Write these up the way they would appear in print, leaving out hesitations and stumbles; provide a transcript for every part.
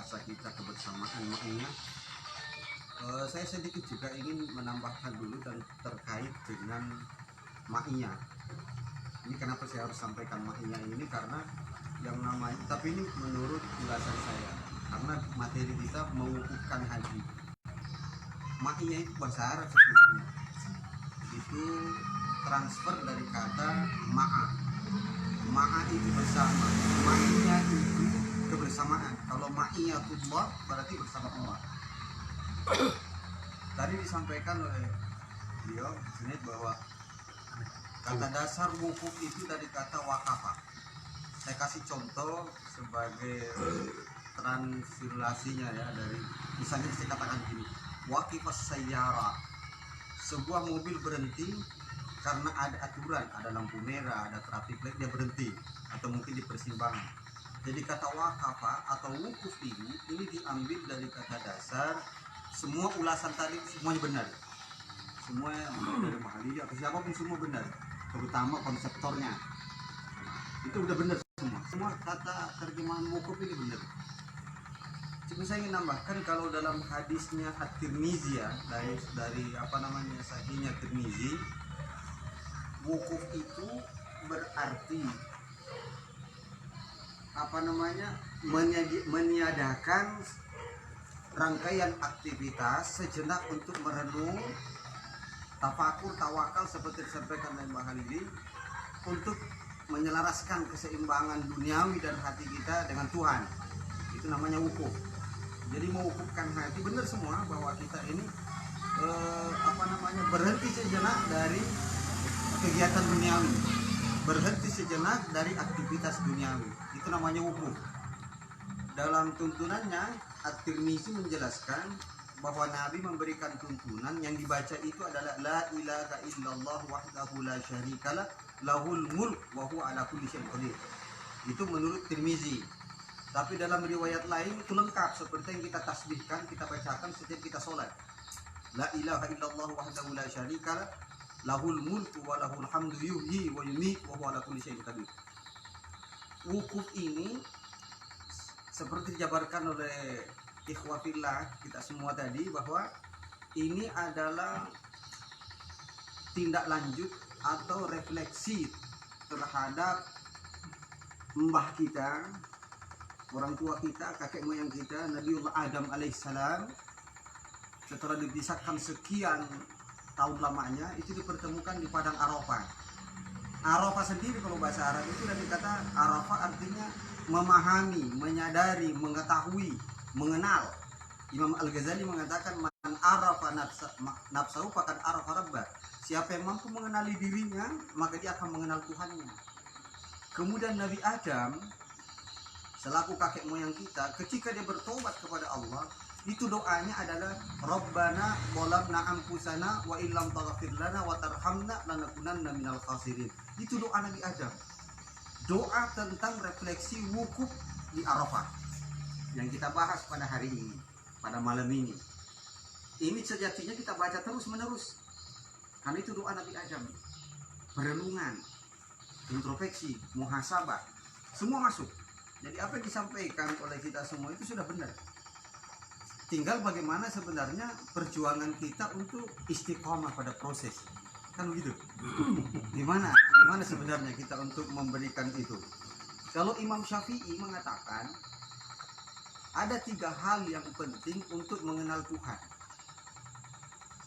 bahasa kita kebersamaan makanya. Saya sedikit juga ingin menambahkan dulu dan terkait dengan ma'iyah. Ini kenapa saya harus sampaikan ma'iyah ini, karena yang namanya, tapi ini menurut ulasan saya, karena materi kita mewukufkan haji. Ma'iyah itu bahasa Arab sebetulnya itu transfer dari kata ma'a. Ma'a itu bersama, ma'iyah itu kebersamaan. Kalau ma'iyatullah berarti bersama Allah. Tadi disampaikan oleh beliau bahwa kata dasar wukuf itu dari kata wakafa. Saya kasih contoh sebagai translasinya ya, dari misalnya saya katakan gini, waqifas sayyara, sebuah mobil berhenti karena ada aturan, ada lampu merah, ada traffic light, dia berhenti atau mungkin di persimpangan. Jadi kata wakafa atau wukuf ini diambil dari kata dasar. Semua ulasan tadi semuanya benar, semua dari Mahalili atau siapapun semua benar, terutama konseptornya itu udah benar semua kata terjemahan wukuf ini benar. Cuma saya ingin nambahkan, kalau dalam hadisnya At-Tirmizi ya, dari apa namanya sahihnya Tirmizi, wukuf itu berarti apa namanya meniadakan rangkaian aktivitas sejenak untuk merenung, tafakur, tawakal seperti disampaikan oleh Mbak Halili, untuk menyelaraskan keseimbangan duniawi dan hati kita dengan Tuhan. Itu namanya wukuf. Jadi mewukufkan hati, benar semua bahwa kita ini berhenti sejenak dari kegiatan duniawi, berhenti sejenak dari aktivitas duniawi. Itu namanya wukuf. Dalam tuntunannya At-Tirmizi menjelaskan bahwa Nabi memberikan tuntunan yang dibaca itu adalah la ilaha illallah wahdahu la syarikalah lahul mulk wa huwa ala kulli syai'in qadir. Itu menurut Tirmizi. Tapi dalam riwayat lain itu lengkap seperti yang kita tasbihkan, kita bacakan setiap kita sholat. La ilaha illallah wahdahu la syarikalah lahul mulku wa lahul hamdu yuhyi wa yumiitu wa huwa ala kulli syai'in qadir. Wukuf ini seperti dijabarkan oleh ikhwatillah kita semua tadi, bahwa ini adalah tindak lanjut atau refleksi terhadap mbah kita, orang tua kita, kakek moyang kita, Nabiullah Adam alaihissalam. Setelah dipisahkan sekian tahun lamanya, itu dipertemukan di padang Arafah. Arafah sendiri kalau bahasa Arab itu dari kata Arafah artinya memahami, menyadari, mengetahui, mengenal. Imam Al-Ghazali mengatakan man arafa nafsahu faqad arafa rabbah. Siapa yang mampu mengenali dirinya, maka dia akan mengenal Tuhannya. Kemudian Nabi Adam selaku kakek moyang kita, ketika dia bertobat kepada Allah, itu doanya adalah Rabbana zalamna anfusana wa illam taghfir lana wa tarhamna lanakunanna minal khasirin. Itu doa Nabi Adam. Doa tentang refleksi wukuf di Arafah yang kita bahas pada hari ini, pada malam ini. Ini sejatinya kita baca terus menerus, karena itu doa Nabi Adam. Perenungan, introspeksi, muhasabah, semua masuk. Jadi apa yang disampaikan oleh kita semua itu sudah benar. Tinggal bagaimana sebenarnya perjuangan kita untuk istiqomah pada proses, kan begitu? Gimana sebenarnya kita untuk memberikan itu? Kalau Imam Syafi'i mengatakan ada 3 hal yang penting untuk mengenal Tuhan.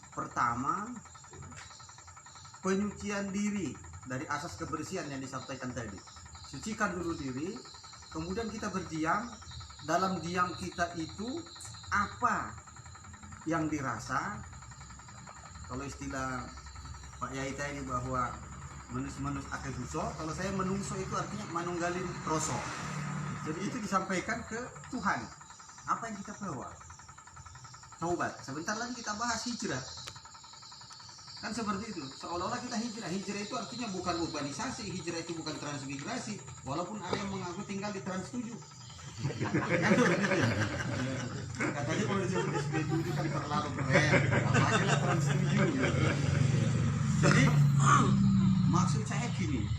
Pertama, penyucian diri dari asas kebersihan yang disampaikan tadi. Sucikan dulu diri, kemudian kita berdiam. Dalam diam kita itu apa yang dirasa? Kalau istilah Pak Yai tadi bahwa menus akeh duso, kalau saya menungso itu artinya manunggalin roso. Jadi itu disampaikan ke Tuhan. Apa yang kita bawa? Taubat. Sebentar lagi kita bahas hijrah. Kan seperti itu. Seolah-olah kita hijrah. Hijrah itu artinya bukan urbanisasi. Hijrah itu bukan transmigrasi. Walaupun ada yang mengaku tinggal di Trans 7. Katanya kalau disebut SP7 kan terlalu keren. Makanya Trans 7. Jadi maksud saya gini.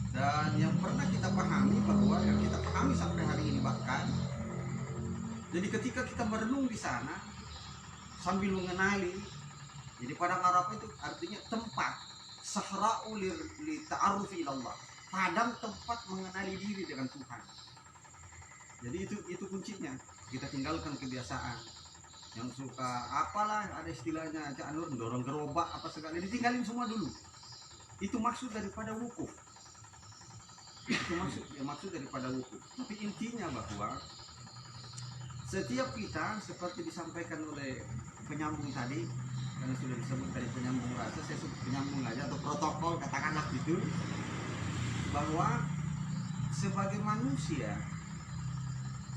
Dan yang pernah kita pahami, bahwa yang kita pahami sampai hari ini bahkan Jadi ketika kita merenung di sana sambil mengenali, jadi padang Arafah itu artinya tempat sahra'u li ta'arufi ilallah, padang tempat mengenali diri dengan Tuhan. Jadi itu kuncinya. Kita tinggalkan kebiasaan yang suka apalah, ada istilahnya Cak Nur, dorong gerobak apa segala, ditinggalin semua dulu. Itu maksud daripada wukuf. Itu maksud daripada wukuf. Tapi intinya bahwa setiap kita seperti disampaikan oleh penyambung tadi, karena sudah disebut dari penyambung rasa, saya sebut penyambung aja atau protokol katakanlah gitu, bahwa sebagai manusia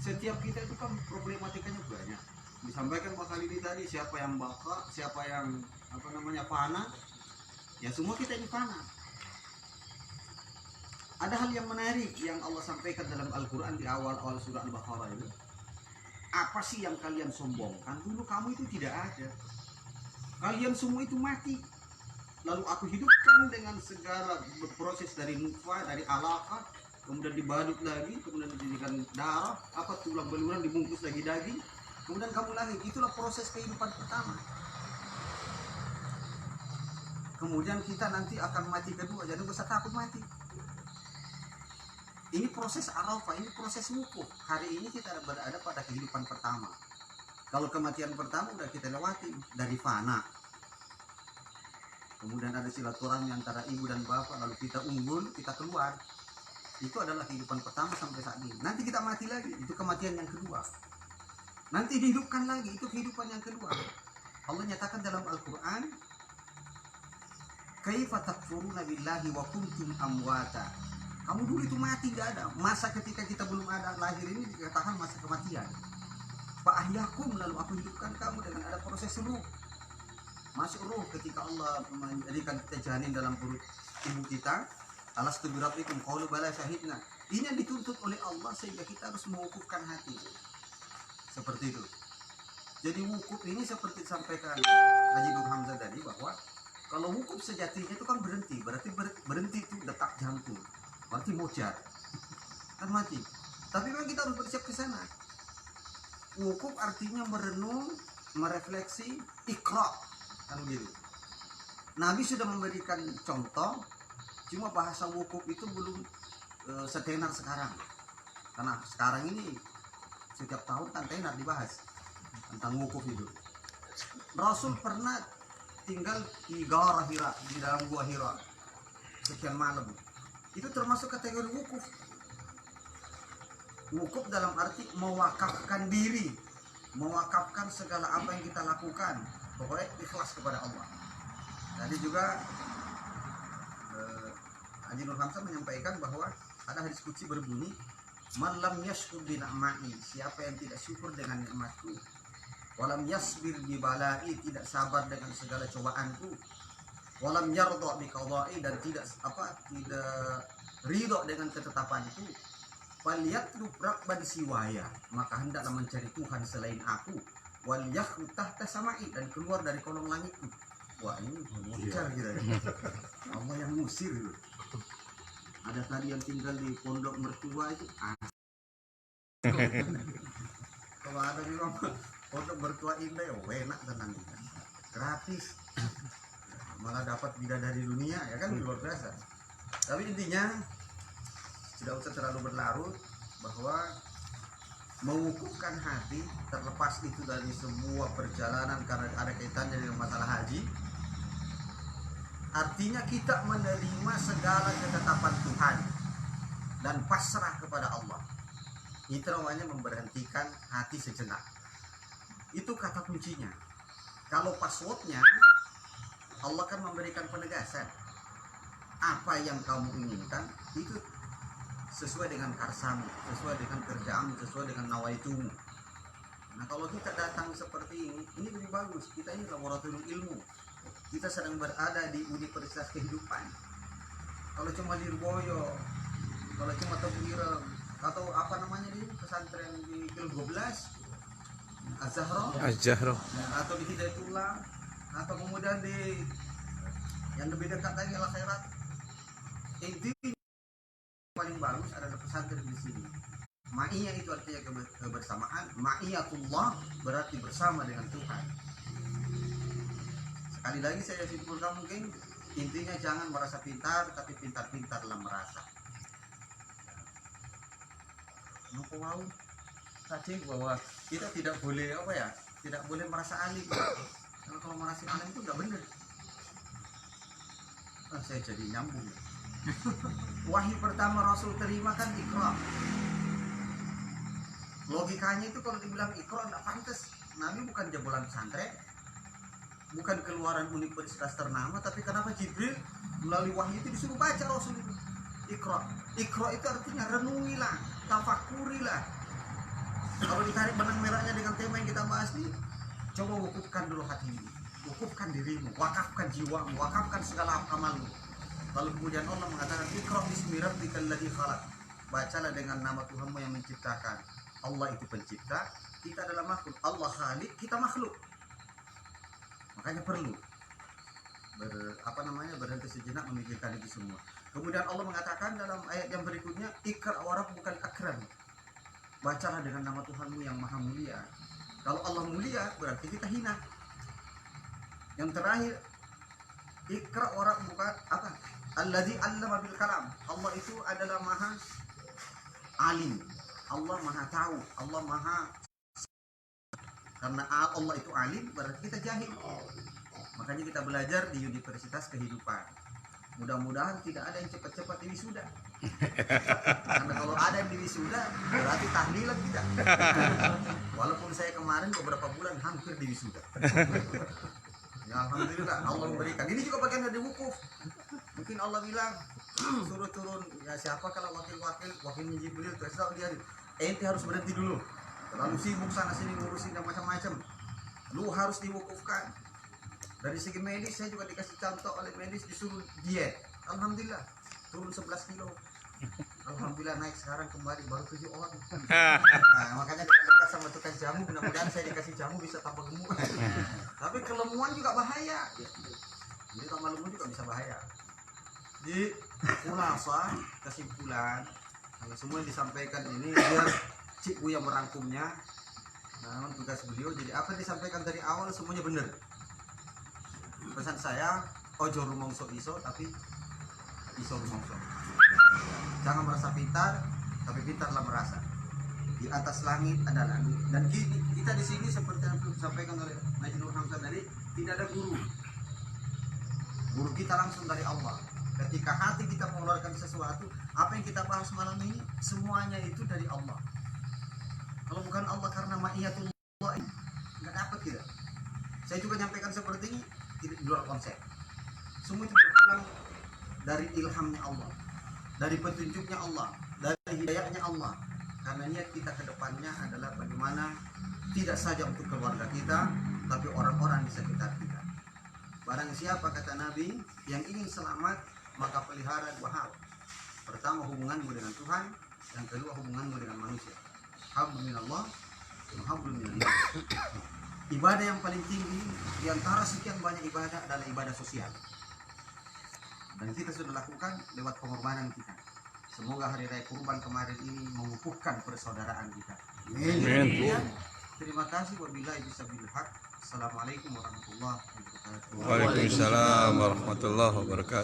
setiap kita itu kan problematikanya banyak. Disampaikan Pak Khalidi tadi, siapa yang baka, siapa yang fana, ya semua kita ini fana. Ada hal yang menarik yang Allah sampaikan dalam Al-Quran di awal-awal surah Al-Baqarah itu. Apa sih yang kalian sombongkan? Dulu kamu itu tidak ada. Kalian semua itu mati. Lalu aku hidupkan dengan segala proses dari nutfah, dari alaqah, kemudian dibadut lagi, kemudian dijadikan darah, tulang belulang, dibungkus lagi daging, kemudian kamu lahir. Itulah proses kehidupan pertama. Kemudian kita nanti akan mati kedua, jangan usah takut mati. Ini proses Arafah, ini proses wukuf. Hari ini kita berada pada kehidupan pertama. Kalau kematian pertama udah kita lewati, dari fana. Kemudian ada silaturahmi antara ibu dan bapak, lalu kita unggul, kita keluar. Itu adalah kehidupan pertama sampai saat ini. Nanti kita mati lagi, itu kematian yang kedua. Nanti dihidupkan lagi, itu kehidupan yang kedua. Allah nyatakan dalam Al-Quran, kaifa takfuruna billahi wa kuntum amwata. Kamu dulu itu mati, gak ada. Masa ketika kita belum ada lahir ini dikatakan masa kematian. Fa'ahyakum, lalu aku hidupkan kamu dengan ada proses ruh. Masuk ruh ketika Allah menjadikan kita janin dalam perut ibu kita. Alastu birabbikum qalu bala syahidna. Ini yang dituntut oleh Allah sehingga kita harus mewukufkan hati. Seperti itu. Jadi wukuf ini seperti disampaikan Haji Nur Hamzah tadi, bahwa kalau wukuf sejatinya itu kan berhenti. Berarti berhenti itu detak jantung. Berarti mojar. Kan mati. Tapi memang kita harus bersiap ke sana. Wukuf artinya merenung, merefleksi, ikra. Kan begitu. Nabi sudah memberikan contoh. Cuma bahasa wukuf itu belum setenar sekarang. Karena sekarang ini setiap tahun kan tenar dibahas tentang wukuf itu. Rasul pernah tinggal di Gawar Hira, di dalam gua Hira sekian malam. Itu termasuk kategori wukuf. Wukuf dalam arti mewakafkan diri, mewakafkan segala apa yang kita lakukan, pokoknya ikhlas kepada Allah. Tadi juga Haji Nur Hamzah menyampaikan bahwa ada hadis qudsi berbunyi, man lam yashkur bi ni'mati, siapa yang tidak syukur dengan nikmatku, walam yasbir bi bala'i, tidak sabar dengan segala cobaanku, walam yarda bi qada'i, dan tidak ridho dengan ketetapanku, falyatlub rabban siwaya, maka hendaklah mencari Tuhan selain aku, wal yakhut tahta sama'i, dan keluar dari kolong langitku. Wah, ini bocor gitu ya. Allah yang ngusir gitu. Ada tadi yang tinggal di pondok mertua itu. Kalau ada di rumah pondok mertua indah, ya enak tenang, gratis. Malah dapat bidadari dunia, ya kan, luar biasa. Tapi intinya tidak usah terlalu berlarut, bahwa mewukufkan hati, terlepas itu dari sebuah perjalanan karena ada kaitannya dengan masalah haji, artinya kita menerima segala ketetapan Tuhan dan pasrah kepada Allah. Itu namanya memberhentikan hati sejenak. Itu kata kuncinya. Kalau passwordnya, Allah kan memberikan penegasan. Apa yang kamu inginkan itu sesuai dengan karsamu, sesuai dengan kerjaanmu, sesuai dengan nawaitumu. Nah, kalau kita datang seperti ini lebih bagus. Kita ini laboratorium ilmu. Kita sedang berada di universitas kehidupan. Kalau cuma Lirboyo, kalau cuma Tebira, atau apa namanya di pesantren di Kil 12, Az-Zahra, atau di Hidayatullah, atau kemudian di yang lebih dekat lagi Al Khairat, itu paling bagus adalah pesantren di sini. Ma'iyah itu artinya kebersamaan. Ma'iyatullah berarti bersama dengan Tuhan. Sekali lagi saya simpulkan, mungkin intinya jangan merasa pintar, tapi pintar-pintarlah merasa. Nopo mau tadi bahwa kita tidak boleh tidak boleh merasa alim. Karena kalau merasa alim itu nggak benar. Saya jadi nyambung. Wahyu pertama Rasul terima kan Iqra. Logikanya itu kalau dibilang Iqra nggak pantas. Nabi bukan jebolan pesantren, bukan keluaran universitas ternama, tapi kenapa Jibril melalui wahyu itu disuruh baca Rasul itu Iqra. Iqra itu artinya renungilah, tafakurilah. Kalau ditarik benang merahnya dengan tema yang kita bahas ini, coba wukufkan dulu hatimu, wukufkan dirimu, wakafkan jiwamu, wakafkan segala amalmu. Lalu kemudian Allah mengatakan Iqra bismi rabbikal ladzi khalaq. Bacalah dengan nama Tuhanmu yang menciptakan. Allah itu pencipta, kita adalah makhluk. Allah khalik, kita makhluk. Makanya perlu berhenti sejenak memikirkan itu semua. Kemudian Allah mengatakan dalam ayat yang berikutnya, Iqra wa rabbuka al-akram. Bacalah dengan nama Tuhanmu yang maha mulia. Kalau Allah mulia berarti kita hina. Yang terakhir, Iqra wa rabbuka alladzi 'allama bil kalam. Allah itu adalah maha alim. Allah maha tahu, Allah maha. Karena Allah itu alim berarti kita jahil. Makanya kita belajar di universitas kehidupan. Mudah-mudahan tidak ada yang cepat-cepat di wisuda. Karena kalau ada yang di wisuda berarti tahlilan kita. Walaupun saya kemarin beberapa bulan hampir di wisuda. Ya alhamdulillah Allah memberikan. Ini juga bagian dari wukuf. Mungkin Allah bilang suruh turun ya siapa kalau wakilnya Jibril terus dia ente harus berhenti dulu. Terlalu sibuk sana sini ngurusin dan macam-macam. Lu harus diwukufkan. Dari segi medis saya juga dikasih contoh oleh medis disuruh diet. Alhamdulillah turun 11 kilo. Alhamdulillah naik sekarang kembali baru 7 orang. Nah, makanya dekat sama tukang jamu, mudah-mudahan saya dikasih jamu bisa tambah gemuk. Tapi kelemuan juga bahaya. Jadi tambah lembu juga bisa bahaya. Di khulasa kesimpulan kalau semua yang disampaikan ini biar Cik Buya merangkumnya. Nah, tugas beliau jadi apa yang disampaikan dari awal semuanya benar. Pesan saya ojo rumongso iso tapi iso rumongso. Jangan merasa pintar tapi pintarlah merasa. Di atas langit ada langit. Dan kita di sini seperti yang disampaikan oleh Najibur Hamzah tadi, tidak ada guru. Guru kita langsung dari Allah. Ketika hati kita mengeluarkan sesuatu, apa yang kita bahas malam ini semuanya itu dari Allah. Kalau bukan Allah karena ma'iyatullah nggak dapat kita. Saya juga nyampaikan seperti ini di luar konsep. Semua itu berpulang dari ilhamnya Allah, dari petunjuknya Allah, dari hidayahnya Allah. Karena niat kita ke depannya adalah bagaimana tidak saja untuk keluarga kita, tapi orang-orang di sekitar kita. Barang siapa kata Nabi yang ingin selamat, maka pelihara 2 hal. Pertama hubunganmu dengan Tuhan, yang kedua hubunganmu dengan manusia. Hablum minallah, hablum minallah. Ibadah yang paling tinggi di antara sekian banyak ibadah adalah ibadah sosial. Dan kita sudah lakukan lewat pengorbanan kita. Semoga hari raya kurban kemarin ini mengukuhkan persaudaraan kita. Amin. Terima kasih wabillahi bisabil haq. Assalamualaikum warahmatullahi wabarakatuh. Waalaikumsalam warahmatullahi wabarakatuh.